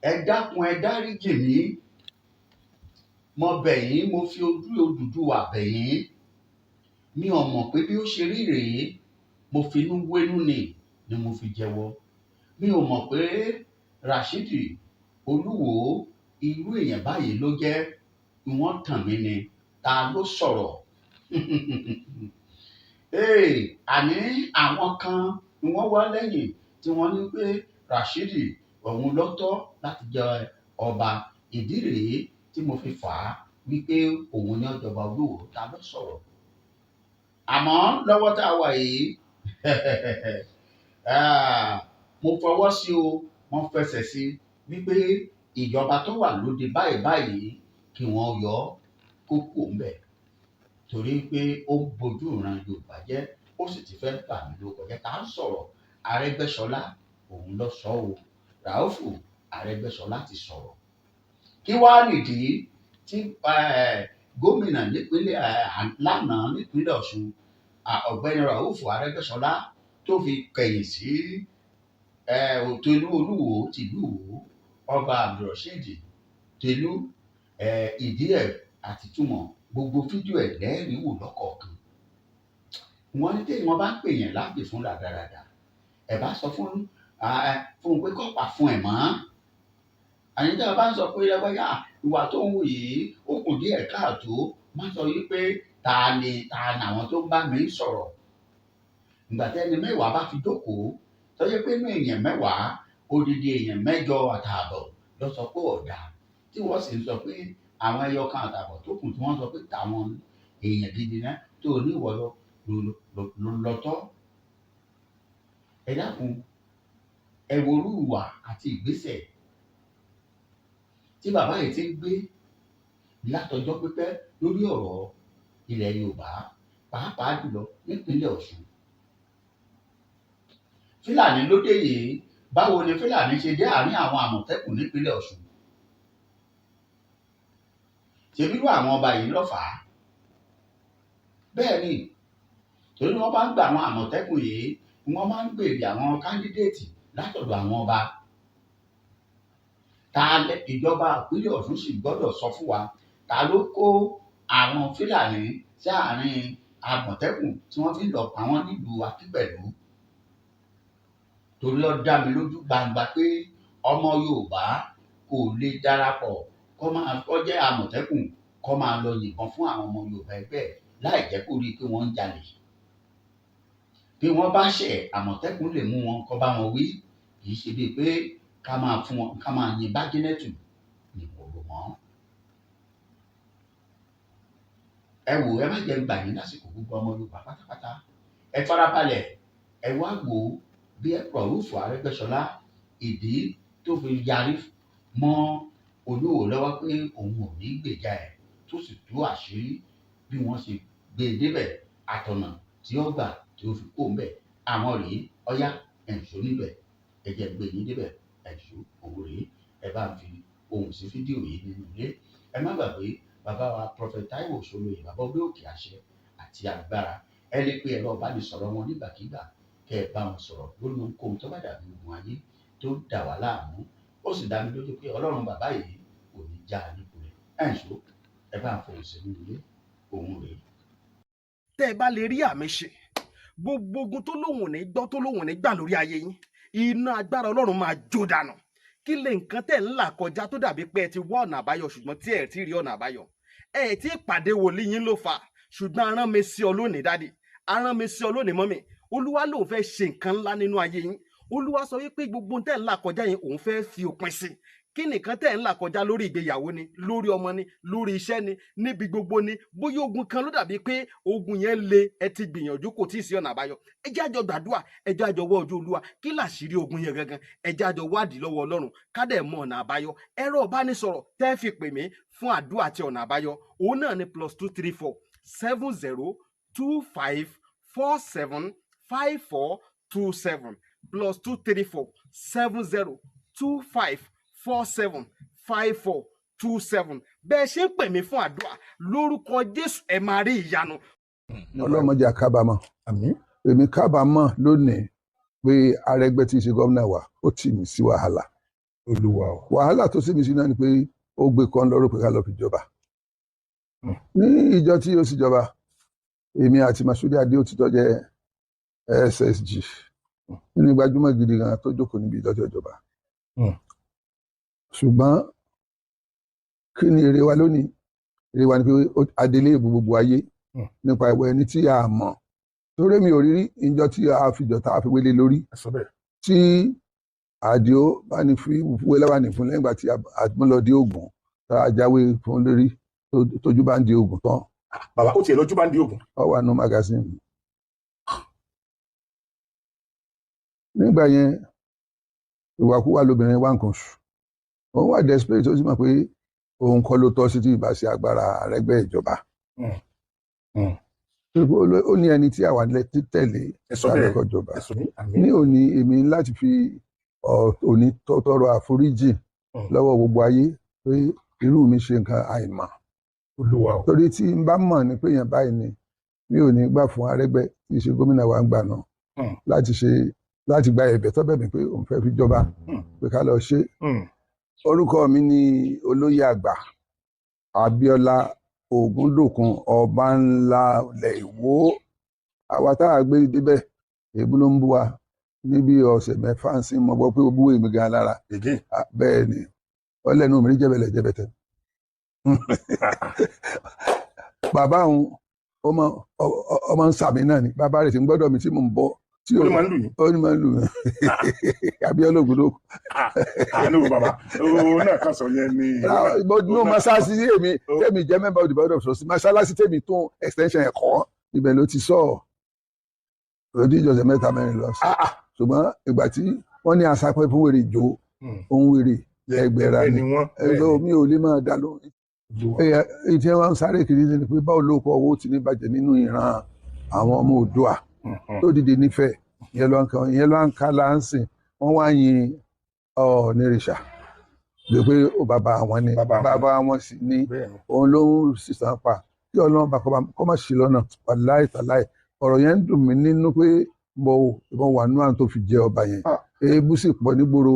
ẹ dákun ẹ dáríjì mí, mo bẹ̀ yín, mo fi ojú Odùduwà bẹ̀ yín, mi ò mọ̀ pé bí ó ṣe rí rèé, mo finú wénú ni mo fi jẹ́wọ́. Mi ò mọ̀ pé Ràṣídì Olúwo irú èèyàn báyìí ló jẹ́, wọ́n tàn mí ni, ta ló sọ̀rọ̀? Àní àwọn kan ni wọ́n wá lẹ́yìn tí wọ́n ní pé Ràṣídì òun ló tọ́ láti jẹ ọba. Ìdí rèé tí mo fi fà á wípé òun ni ó jọba Olúwo, ta ló sọ̀rọ̀? Àmọ́ lọ́wọ́ tá a wà yìí mo fọwọ́ sí o, mo fẹsẹ̀ sí wípé ìjọba tó wà lóde báyìí kí wọ́n yọ kó kúrò ńbẹ̀, torí pé ó ń bojú ìran Yorùbá jẹ́, ó sì ti fẹ́ bà mí lórúkọ jẹ́. Tá ń sọ̀rọ̀? Arẹ́gbẹ́ṣọlá òun ló sọ o. Ràúfù Arẹ́gbẹ́ṣọlá ti sọ̀rọ̀. Kí wá nìdí tí gómìnà nípínlẹ̀ lánàá nípínlẹ̀ Ọ̀ṣun ọ̀gbẹ́ni Ràúfù Arẹ́gbẹ́ṣọlá tó fi kẹ̀yìn sí Tolú Olúwo tìlú Ìwó, ọba Abdulrasheed Tẹ̀lú, ìdí ẹ̀ àti túmọ̀ gbogbo fídíò ẹ̀ lẹ́rìí wò lọ́kọ̀ọ̀kan. Wọ́n ní téèyàn bá ń pè yẹn lápè fún rádaràda, ẹ̀ bá sọ fún un pé kó pa fún ẹ̀ mọ́. Àyíká bá ń sọ pé lágbájá ìwà tó ń wù yìí ó kù díẹ̀ káàtó, má sọ wípé ta ni àwọn tó ń bá mi sọ̀rọ̀. Ìgbà tẹ́ni mẹ́wàá bá fi jókòó, tó jẹ́ pé inú èèyàn mẹ́wàá odidi èèyàn 8 àtààbọ̀ ló sọ pé ọ̀dà, tí wọ́n sì ń sọ pé àwọn ẹyọ kan àtààbọ̀ tó kù tí wọ́n sọ pé tàwọn èèyàn gidi náà tó ní ìwọ lọ́tọ́. Ẹ dákun, ẹ wo irú ìwà àti ìgbésẹ̀ tí bàbá yìí ti ń gbé látọjọ́ pípẹ́ lórí ọ̀rọ̀ ilẹ̀ Yorùbá, pàápàá jùlọ nípínlẹ̀ Ọ̀ṣun. Fúlàní ló dé yìí, báwo ni Fúlàní ṣe dé àárín àwọn Àmọ̀tẹ́kùn nípínlẹ̀ Ọ̀ṣun? Ṣebí irú àwọn ọba yìí ló fà á? Bẹ́ẹ̀ ni, torí wọ́n bá ń gba àwọn Àmọ̀tẹ́kùn yìí, wọ́n máa ń gbèrè àwọn kándídéètì látọ̀dọ̀ àwọn ọba. Ìjọba ìpínlẹ̀ Ọ̀ṣun sì gbọ́dọ̀ sọ fún wa, ta ló kó àwọn Fúlàní sí àárín Àmọ̀tẹ́kùn tí wọ́n fi ń lọ pa wọ́n nílùú Akípẹ̀lú? Torí ó dá mi lójú gbangba pé ọmọ Yorùbá kò lè darapọ̀ kó jẹ́ Àmọ̀tẹ́kùn kó máa lọ yìnbọn fún àwọn ọmọ Yorùbá ẹgbẹ́ láì jẹ́ kó rí i pé wọ́n ń jalè. Bí wọ́n bá ṣẹ̀, Àmọ̀tẹ́kùn lè mú wọn kó bá wọn wí, kì í ṣe bíi pé ká máa yin bájínẹ́tù nìkòrò mọ́. Ẹ wò, ẹ má jẹ́ gbà yín lásìkò, gbogbo ọmọ Yorùbá pátápátá ẹ farabalẹ̀, ẹ wá wò bí Ràúfù Arẹ́gbẹ́ṣọlá ìdí tó fi yarí mọ́ Olúwo lọ́wọ́ pé òun ò ní gbèjà ẹ̀, tó sì tú àṣírí bí wọ́n ṣe gbé e débẹ̀, àtọ̀nà tí ó gbà tí ó fi kó ńbẹ̀. Àwọn rèé, ọ̀yá ẹ̀ǹṣó níbẹ̀, ẹ jẹ́ gbé yín débẹ̀, ẹ̀ǹṣó òun rèé. Ẹ bá ń fi ohùn sí fídíò yìí nínú ilé. Ẹ má gbàgbé bàbá wa Prophet Taiwo Òṣòlóyè, bàbá orí òkè àṣẹ àti agbára. Ẹ lè pe ẹ̀rọ ìbánisọ̀rọ̀ wọn nígbàkigbà kẹ́ ẹ bá wọn sọ̀rọ̀ lórí ohunkóhun tó bá dàbí ogun ayé tó ń dà wá láàmú. Ó sì dá mi lójú pé Ọlọ́run bàbá yìí kò ní já a níkulẹ̀. ẹ̀ǹṣó, ẹ bá ń fohùn sí nínú ilé, òun rèé. Tẹ́ ẹ bá lè rí àmì ṣe, gbogbo ogun tó lóhùn ní gbọ́ tó lóhùn ní gbà lórí ayé yín, iná agbára Ọlọ́run máa jó dànù. Kí lè nǹkan tẹ̀ ń là kọjá tó dàbí pé ẹ ti wá ọ̀nà àbáyọ ṣùgbọ́n tí ẹ ti rí ọ̀nà àbáyọ? Ẹ ti pàdé wòlíì yín ló fà, ṣùgbọ́n arán mi sí ọ lónìí dádì, arán mi sí ọ lónìí mọ́mì. Olúwa lòun fẹ́ ṣe nǹkan ńlá nínú ayé yín. Olúwa sọ wípé gbogbo tẹ̀ ń là kọjá yín òun fẹ́ fi òpin sí. Kí nìkan tẹ̀ ń là kọjá lórí ìgbéyàwó ni, lórí ọmọ ni, lórí iṣẹ́ ni, níbi gbogbo ni, bóyá ogun kan ló dàbí pé ogun yẹn le, ẹ ti gbìyànjú kò tí ì sí ọ̀nà àbáyọ. Ẹ jẹ́ àjọ gbàdúrà, ẹ jẹ́ àjọ wá ojú Olúwa, kí làṣírí ogun yẹn gangan, ẹ jẹ́ àjọ wádìí lọ́wọ́ Ọlọ́run ká dẹ̀ mọ ọ̀nà àbáyọ. Ẹ̀rọ ìbánisọ̀rọ̀ tẹ́ fi pè mí fún àdúrà àti ọ̀nà àbáyọ, òun náà ni +234 70 25 47 5427 +234 70 25 47 5427. Bẹ́ẹ̀ ṣe ń pè mí fún àdúrà lórúkọ Jésù, ẹ máa rí ìyanu. Ọlọ́mọdé àkábàámọ̀. Àmín. Èmi kábàámọ̀ lónìí pé Arẹ́gbẹ́ tí í ṣe gómìnà wa ó tì mí sí wàhálà. Olúwa o. wàhálà tó sì mí sí náà ni pé ó gbé kan lọ́rọ̀ pé ká lọ fi jọba ní ìjọ tí ó sì jọba èmi àti Masudi Adéòtítọ́ jẹ́ SSG nínú gbajúmọ̀ gidi gan tó jókòó níbi ìjọ ìjọba ṣùgbọ́n kí ni èrè wa lónìí èrè wa ni pé adélé ìbò gbogbo ayé nípa ìwọ ẹni tí a mọ̀ torí mi ò rí ìjọ tí a fi jọta a fi wélé lórí tí Àdìó bá ní fi wélé wà ní fún lẹ́yìn ìgbà tí àmúlọdé Ògùn tá a jáwé fún lórí tójú bá ń di Ògùn tán. Bàbá ó tiẹ̀ lójú bá ń di Ògùn. Ó wà nù magazine. Nígbà yẹn ìwàkúwà lóbìnrin wà nǹkan oṣù òun wà desperate ó sì mọ̀ pé òun kọ́ ló tọ́ sí tí ìbá ṣe agbára àrẹ́gbẹ́ ìjọba. Ó ní ẹni tí àwa tẹ̀lé lálẹ́kọ̀ọ́ ìjọba ní òní èmi láti fi òní tọrọ àforíjì lọ́wọ́ gbogbo ayé pé irú mi ṣe nǹkan àìmọ̀. Torí tí n bá mọ̀ ní pé èèyàn báyìí ni mi ò ní gbà fún Arẹ́gbẹ́ tí í ṣe gómìnà wa ń gbà náà láti gba ẹ̀bẹ̀ tó bẹ̀ mí pé òun fẹ́ fi jọba pé ká lọ ṣe. Orúkọ mi ni olóyè àgbà Abíọ́lá Ògúndòkun ọba ńlá ilẹ̀ Ìwó. Àwa tá a gbé débẹ̀ èébú ló ń bú wa níbi ọ̀sẹ̀ mẹ́fà ń sìn mọ́ gbọ́ pé ó bú èmi gan lára. Bẹ́ẹ̀ ni ọlẹ́nu mi rí jẹ́bẹ̀lẹ̀ jẹ́bẹ̀tẹ̀. Bàbá òun ọmọ ń sàmì náà ni bàbá rẹ̀ ti ń gbọ́dọ̀ mi tí mò ń bọ̀ tí ó ní máa ń lù mí. Abíọ́lá Ògúndòkun. Àánú bàbá òun náà kàn sọ yẹn ni. Nínú mọ́ṣáláṣí tèmi jẹ́ member of the board of trustees mọ́ṣáláṣí tèmi tún extension ẹ̀kọ́ ibẹ̀ ló ti sọ òdi ìjọsẹ̀ mẹ́ta mẹ́rin lọ sí. Ṣùgbọ́n ìgbà tí wọ́n ní asápẹ́ fún wèrè ìjó ohun wèrè ẹgbẹ̀rà ni mi ò lè máa dá lóhùn. Èyí tí wọ́n ń sáré kiri ni pé báwo ló kọ owó ti ní bàjẹ́ nínú ìran àwọn ọmọ Oòduà tó dìde nífẹ̀ẹ́ ìyẹn ló ń ká láǹsìn wọ́n wá yin Ọ̀nìrìṣà lè pé bàbá àwọn ni bàbá wọn sì ní òun ló ń sísan pa kí Ọlọ́run bá kọ́ má sí lọ́nà wàláì tàláì ọ̀rọ̀ yẹn ń dùn mí nínú pé mo wà nínú àwọn tó fi jẹ ọba yẹn èébú sì pọ̀ nígboro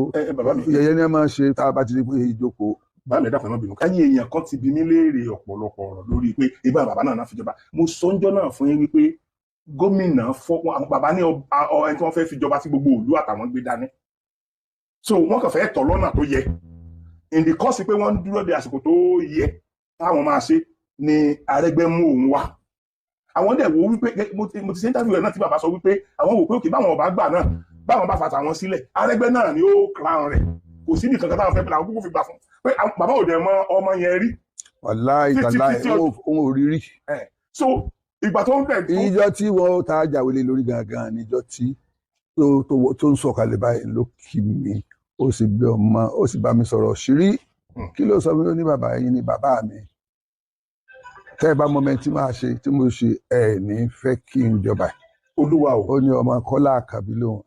yẹyẹ ni a máa ṣe tá a bá ti di pé ìjókòó. Báàmì ẹ̀dá kan náà bínú káyé èèyàn kan ti bi mí léèrè ọ̀pọ̀lọpọ̀ ọ̀rọ̀ lórí pé ibà bàbá náà fi jọba mo sọ ń jọ náà fún yín wípé gómìnà àwọn bàbá ní ẹni tí wọ́n fẹ́ fi jọba tí gbogbo òlú àtàwọn gbé dání so wọ́n kàn fẹ́ tọ̀ lọ́nà tó yẹ in the course pé wọ́n ń dúró de àsìkò tó yẹ táwọn máa ṣe ni Arẹ́gbẹ́ mú òun wá àwọn dẹ̀ wò wípé mo ti ṣe interview rẹ̀ náà tí bàbá sọ wípé àwọn wò pé òkè báwọn ọba gbà náà báwọn bá fàtà wọn sílẹ̀ Arẹ́gbẹ́ náà ni ó crown rẹ̀ kò sí nìkan kan táwọn fẹ́ pẹ̀lú àwọn kúkú fi gbà fún pé bàbá ò dẹ̀ mọ ọmọ yẹn rí. wàláì tàláì òun ò rí rí. so ìgbà tó ń bẹ̀. ìjọ tí wọ́n ta jáwélé lórí gangan níjọ tí tó ń sọ̀kalẹ̀ báyìí ló kí mi ó sì gbé ọmọ ó sì bá mi sọ̀rọ̀ ṣírí kí ló sọ fún mi ó ní bàbá yín ni bàbá mi tẹ́ ẹ bá mọ́mẹ́ tí máa ṣe tí mo ṣe ẹ̀ ní fẹ́ kí n jọba. Olúwa o. ó ní ọmọ Kọ́lá Àkàbí lòun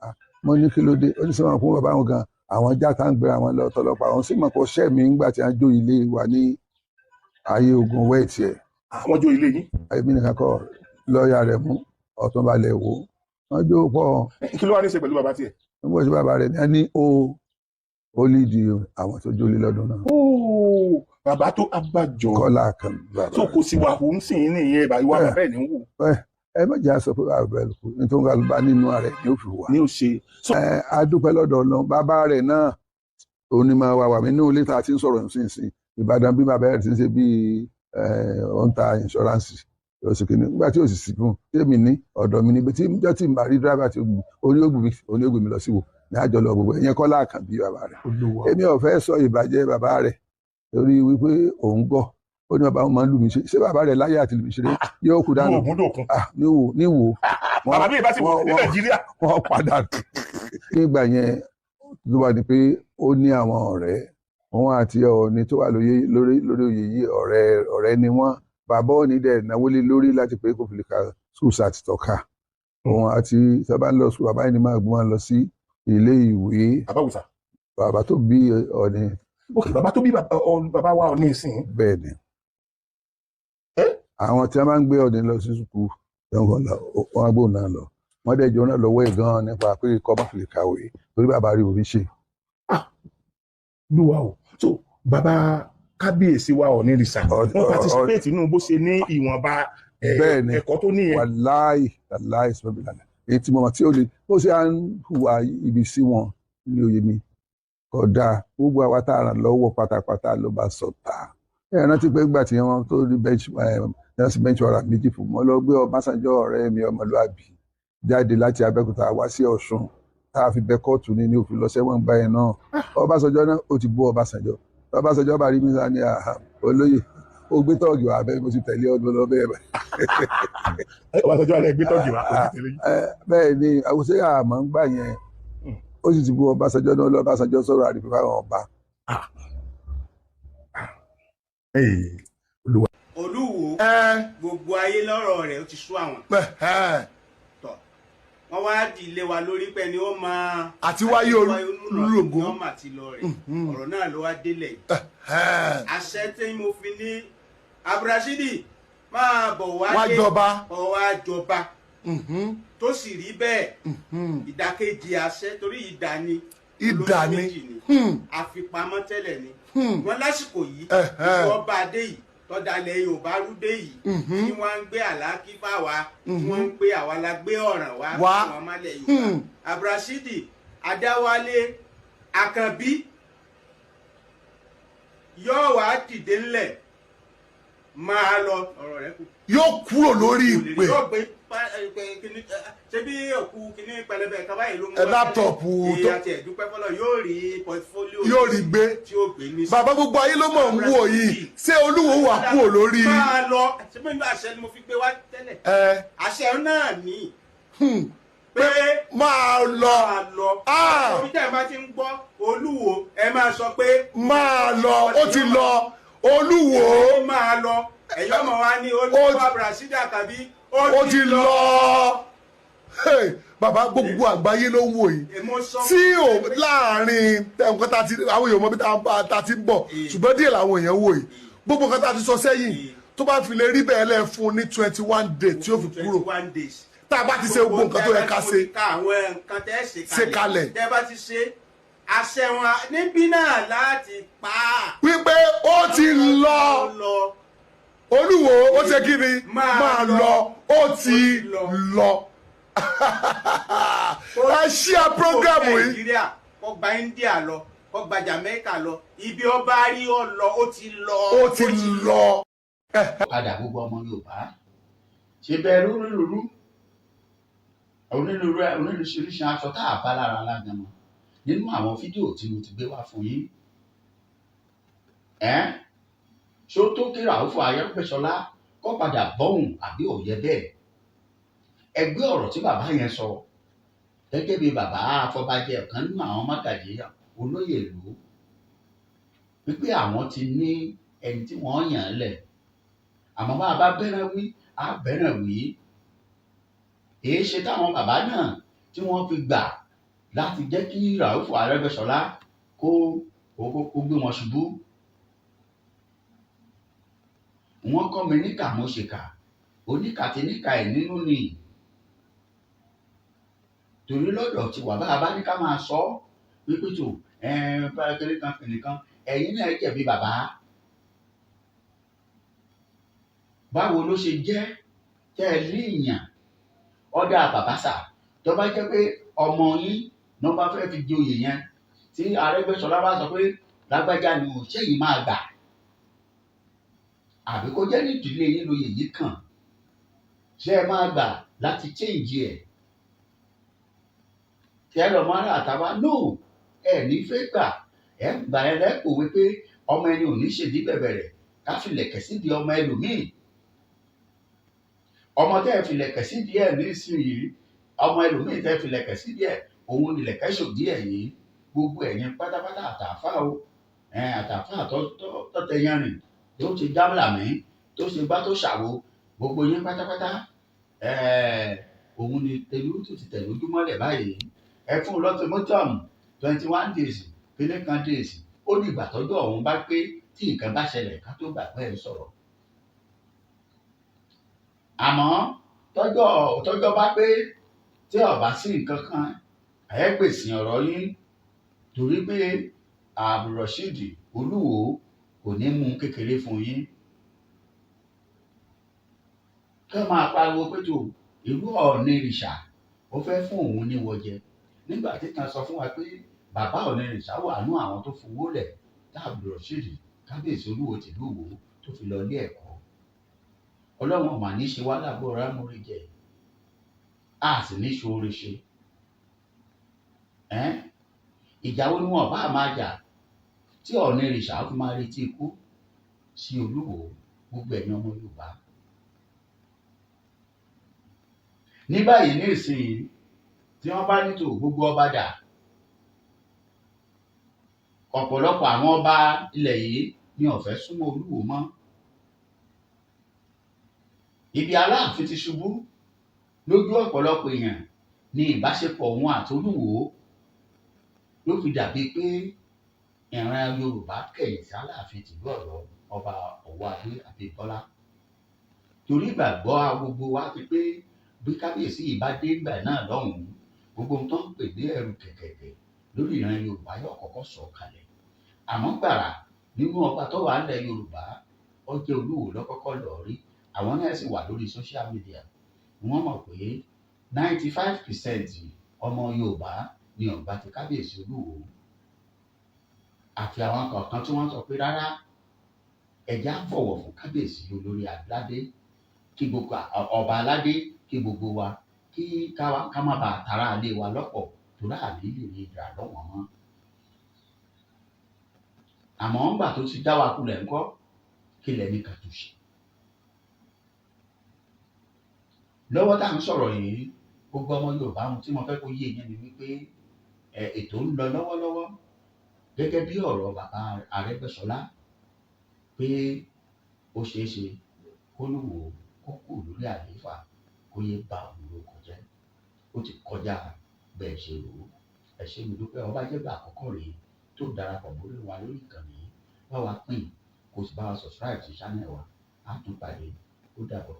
mo ní kí ló dé ó ní sọ́wọ́n fún bàbá wọn gan àwọn jákà ń gbé àwọn lọ tọlọpàá àwọn sì mọ̀ pé ṣẹ́ mi ńgbà tí wọ́n jó ilé wa ní ayé ogun wẹ́ẹ̀tì ẹ̀. Àwọn jó ilé yín. èmi nìkan kọ́ lọ́ọ̀yà rẹ̀ mú Ọ̀túnbalẹ̀ wò wọ́n jó pọ̀. Kí ló wá ní ṣe pẹ̀lú bàbá tiẹ̀? wọ́n bó ṣe bàbá rẹ̀ ní ó lídì àwọn tó jólé lọ́dún náà. Bàbá tó abájọ. Kọ́lá Àkànbí bàbá. tó kò sí wàhù ń sìn ní ìyẹn ìwà bàbá ẹ̀ ní wù. ẹ má jẹ́ àṣọ pé bàbá ẹ̀ kú nítorí wọn bá nínú rẹ̀ ni ó fi wà. ní ó ṣe. a dúpẹ́ lọ́dọ̀ Ọlọ́run bàbá rẹ̀ náà òun ni máa wà mí ní ilé tá a ti ń sọ̀rọ̀ nísinsìnyí Ìbàdàn bí bàbá ẹ̀ ti ń ṣe bíi ọ̀ǹta ìnṣọ́ránsì oṣù kìíní nígbà tí òsì sí fún tèmi ní ọ̀dọ̀ mi níbi tí ìjọ tí màá rí dírẹ́bà tí orí ògbìn mi lọ sí wò ní àjọ lọ gbogbo ẹ̀yẹn Kọ́lá Àkànbí bàbá rẹ̀ èmi ò fẹ́ sọ ìbàjẹ́ bàbá rẹ̀ torí wípé òun gbọ́ ó ní bàbá wọn máa ń lù mí ṣe bàbá rẹ̀ láyé àti lù mí ṣeré yóò kú dànù níwò bàbá mi ìbá ti wọ ní Nàìjíríà wọ́n padà nígbà yẹn ló wà ní pé ó ní àwọn ọ̀rẹ́ wọn àti Ọọ̀ni tó wà lórí oyè yìí ọ̀rẹ́ ni wọ́n bàbá Ọọ̀ni dẹ̀ náwó lé lórí láti pé kò fi lè ka schools àti tọ́ka òun àti sábà ń lọ sùn bàbá yìí ni máa gbọ́n lọ sí ilé ìwé bàbá tó bí Ọọ̀ni. ok bàbá tó bí bàbá wa Ọọ̀ni ìsìn. bẹ́ẹ̀ ni àwọn tí wọ́n máa ń gbé Ọọ̀ni lọ sí sùkúù wọn gbóhùn náà lọ wọ́n dẹ̀ jọ náà lọ́wọ́ ẹ̀ gan-an nípa pé kọ́ má fi lè kàwé torí bàbá rí orí ṣe. lúwa o so bàbá kábíyèsí wa Ọ̀nìrìṣà wọ́n participate nínú bó ṣe ní ìwọ̀nba ẹ̀kọ́ tó níyẹn. wàláì sọ́bì lánàá èyí tí mo mọ̀ tí ó lè bó ṣe à ń hùwà ibi sí wọn ní òye mi kódà gbogbo àwa tá a ràn lọ́wọ́ pátápátá ló bá sọ̀tà ẹ rántí pé nígbà tí wọ́n tó rí bench wàrà méjì fún mọ́ lọ gbé Ọbásanjọ́ ọ̀rẹ́ mi ọmọlúàbí jáde láti Abẹ́òkúta wá sí Ọ̀ṣun tá a fi bẹ kóòtù ní òfin lọ sẹ́wọ̀n gbá yẹn náà Ọbásanjọ́ náà ó ti bú Ọbásanjọ́ bá rí mi sá ní olóyè ó gbé tọ́ọ̀gì wá bẹ́ẹ̀ mo sì tẹ̀lé ọdún lọ bẹ́ẹ̀ bẹ́ẹ̀. Ọbásanjọ́ alẹ́ gbé tọ́ọ̀gì wá ó sì tẹ̀lé. bẹ́ẹ̀ ni àwòṣe àmọ́ ń gbà yẹn ó sì ti bú Ọbásanjọ́ náà lọ́básanjọ́ sọ̀rọ̀ àdìpẹ́ fáwọn ọba. Olúwo gbogbo ayé lọ́rọ̀ rẹ̀ ó ti sú àwọn. Tọ́ wọ́n wá dìlé wa lórí pé ni ó máa àti wáyé olúrògó ọmọ àti lọ rẹ̀ ọ̀rọ̀ náà ló wá délẹ̀ yìí. Àṣẹ tí mo fi ní Abdulrasheed máa bọ̀ wá jọba tó sì rí bẹ́ẹ̀ ìdàkejì àṣẹ torí ìdá ni àfipamọ́ tẹ́lẹ̀ ni wọ́n lásìkò yìí wọ́n bá dé yìí tọ́dalẹ̀ Yorùbá rúdé yìí tí wọ́n ń gbé àlákí fáwa tí wọ́n ń gbé àwa la gbé ọ̀ràn wá fún àwọn ọmọlẹ̀ Yorùbá. Abdulrasheed Adáwálé Àkànbí yóò wá dìde ńlẹ̀ máa lọ ọ̀rọ̀ rẹ̀ kù. yóò kúrò lórí ìpè. yóò gbé ṣe bí òkú kìíní pẹlẹbẹ kaba yìí ló mú wá láptọ̀pù tó àti ẹ̀dúpẹ́ fọlọ́ yóò rí pọtifólíò yóò rí gbé tí ó gbé ní. bàbá gbogbo ayé ló mọ̀ ń wò yìí ṣé Olúwo wà kúrò lórí. máa lọ ṣé bí àṣẹ ni mo fi gbé wá tẹ́lẹ̀ àṣẹ náà ní pé máa lọ. orí tẹ́ ẹ bá ti ń gbọ́ Olúwo ẹ máa sọ pé máa lọ ó ti lọ Olúwo máa lọ ẹ̀yọ́ mọ̀ wá ní Olúwo Abdulrasheed Àkànbí ó ti lọ. Bàbá gbogbo àgbáyé ló ń wò yìí tí ò láàrin nǹkan tá ti àwọn èèyàn mọ bí tá ti ń bọ̀ ṣùgbọ́n díẹ̀ làwọn èèyàn wò yìí gbogbo nǹkan tá ti sọ sẹ́yìn tó bá fi lè rí bẹ́ẹ̀ lẹ́ fún ní 21 days tí ó fi kúrò tá a bá ti ṣe gbogbo nǹkan tó yẹ ká ṣe ṣe kalẹ̀. tẹ́ bá ti ṣe àṣẹ wọn níbí náà láti pa á. wípé ó ti lọ Olúwo ó ṣe kí ni máa lọ ó ti lọ. ẹ ṣí à program yìí. Nàìjíríà kó gba India lọ kó gba Jamaica lọ ibi ọba rí ọ lọ ó ti lọ. ó ti lọ. padà gbogbo ọmọ Yorùbá ṣe bẹ́ẹ̀ lórúurú oníríṣiríṣi aṣọ tá a bá lára alágbàmọ nínú àwọn fídíò tí mo ti gbé wá fún yín ṣó tó kí Ràúfù Arẹ́gbẹ́ṣọlá kó padà bọ́hùn àbí òye bẹ́ẹ̀ ẹgbẹ́ ọ̀rọ̀ tí bàbá yẹn sọ gẹ́gẹ́ bí bàbá Afọbajẹ ọ̀kan nínú àwọn mágàjí olóyè ìlú wípé àwọn ti ní ẹni tí wọ́n yàn án lẹ̀ àmọ́ bá a bá bẹ̀rẹ̀ wí á bẹ̀rẹ̀ wí èé ṣe táwọn bàbá náà tí wọ́n fi gbà láti jẹ́ kí Ràúfù Arẹ́gbẹ́ṣọlá kó gbé wọn ṣubú. Wọ́n kọ́ mi níkà mo ṣèkà oníkà ti níkà ẹ̀ nínú ni torí lọ́dọ̀ tí wà bá a bá ní ká máa sọ wípé tó kéré kan kìnìkan ẹ̀yin náà jẹ̀bi bàbá báwo ló ṣe jẹ́ tẹ́ ẹ léèyàn ọ̀dà bàbáṣà tó bá jẹ́ pé ọmọ yín ló bá fẹ́ fi di oyè yẹn tí Arẹ́gbẹ́ṣọlá bá sọ pé lágbájá ni òṣèyí máa gbà àbí kó jẹ́ nídìílé yín lóye yìí kàn ṣé ẹ máa gbà láti change ẹ̀ tí ẹ lọ mọ́ ara àtàwa no ẹ ní fẹ́ gbà ẹ gbà ẹ lẹ́kọ̀ọ́ wípé ọmọ ẹni ò ní ṣèdí bẹ̀bẹ̀rẹ̀ ká filẹ̀kẹ̀ sídìí ọmọ ẹlòmíì ọmọ tẹ́ ẹ filẹ̀kẹ̀ sídìí ẹ̀ nísìnyí ọmọ ẹlòmíì tẹ́ ẹ filẹ̀kẹ̀ sídìí ẹ̀ òun nílẹ̀kẹ̀ ṣòdí ẹ̀yìn gbogbo ẹ̀yìn pátápátá àtàfà o àtàfà tọ́tẹ̀yàn rìn tó ti dábìlà mí tó ṣe bá tó ṣàwo gbogbo yín pátápátá òun ni tẹlú tó ti tẹ̀lé ojúmọ́lẹ̀ báyìí ẹ fún lọ́tìmọ́tọ̀m 21 days kíní kan days ó ní ìgbà tọ́jọ́ ọ̀hún bá pé tí nǹkan bá ṣẹlẹ̀ ká tó gbà pé ẹ sọ̀rọ̀ àmọ́ tọ́jọ́ bá pé tí ó bá sí nǹkan kan ẹ gbèsè ọ̀rọ̀ yín torí pé Abdulrasheed Olúwo kò ní mú kékeré fún yín. Kí wọ́n máa pariwo pé tó ìlú Ọ̀nìrìṣà ó fẹ́ fún òun ní wọjẹ nígbà tí kan sọ fún wa pé bàbá Ọ̀nìrìṣà wà nú àwọn tó fowó lẹ̀ tá Abdulrasheed kábíyèsí Olúwo tìlú Ìwó tó fi lọ ilé ẹ̀kọ́. Ọlọ́run ò mà ní ṣe wá lábọ̀ rámórí jẹ a sì ní ṣoore ṣe. Ìjà wo ni wọn bá máa jà tí Ọ̀nìrìṣà fi máa retí ikú sí Olúwo gbogbo ẹ̀yin ọmọ Yorùbá. Ní báyìí ní ìsinyìí tí wọ́n bá nítò gbogbo ọba dà ọ̀pọ̀lọpọ̀ àwọn ọba ilẹ̀ yìí ni ó fẹ́ súnmọ́ Olúwo mọ́. Ibi Aláàfin ti ṣubú lójú ọ̀pọ̀lọpọ̀ èèyàn ní ìbáṣepọ̀ òun àti Olúwo ló fi dàbí pé ìran Yorùbá kẹ̀yìn sí Aláàfin tìlú Ọ̀yọ́ ọba Ọ̀wọ́adé Abímbọ́lá. Torí ìgbàgbọ́ gbogbo wa ti pé bí kábíyèsí yìí bá dé ìgbà náà lọ́hùn-ún gbogbo ohun tó ń pè ní ẹrù kẹ̀kẹ̀kẹ̀ lórí ìran Yorùbá yóò kọ́kọ́ sọ̀ kalẹ̀. Àmọ́ gbàrà nínú ọba tó wà nílẹ̀ Yorùbá ó jẹ́ Olúwo lọ́kọ́kọ́ lọ rí. Àwọn náà sì wà lórí social media. Wọ́n mọ̀ pé 95% ọmọ Yorùbá ni ó gbà ti kábíyèsí Olúwo. Àfi àwọn kọ̀ọ̀kan tí wọ́n sọ pé rárá ẹ̀já fọ̀wọ̀ fún kábíyèsí olórí aládé kí gbogbo ọba aládé kí gbogbo wa kí ká má bàa tara alé wa lọ́pọ̀ tó láàbí lè rí ìgbà lọ́wọ́ mọ́. Àmọ́ ńgbà tó ti dá wa kulẹ̀ ńkọ́ kí lẹ́ni ká tó ṣe. Lọ́wọ́ tá à ń sọ̀rọ̀ yìí gbogbo ọmọ Yorùbá ohun tí mo fẹ́ kó yé yín ni wípé ètò ń lọ lọ́wọ́lọ́wọ́ gẹ́gẹ́ bí ọ̀rọ̀ bàbá Arẹ́gbẹ́ṣọlá pé ó ṣeé ṣe k'Olúwo kó kù lórí àlééfà kó yé ba òun lórúkọ jẹ́. Ó ti kọjá bẹ́ẹ̀ ṣe rò ó. Ẹ ṣé mi dúpẹ́ ọba jẹ́gbà àkọ́kọ́ rèé tó darapọ̀ mórí wa lórí ìkànnì bá wa pín kó sì bá wa subscribe sí channel wa á tún pàdé ó dàbọ̀.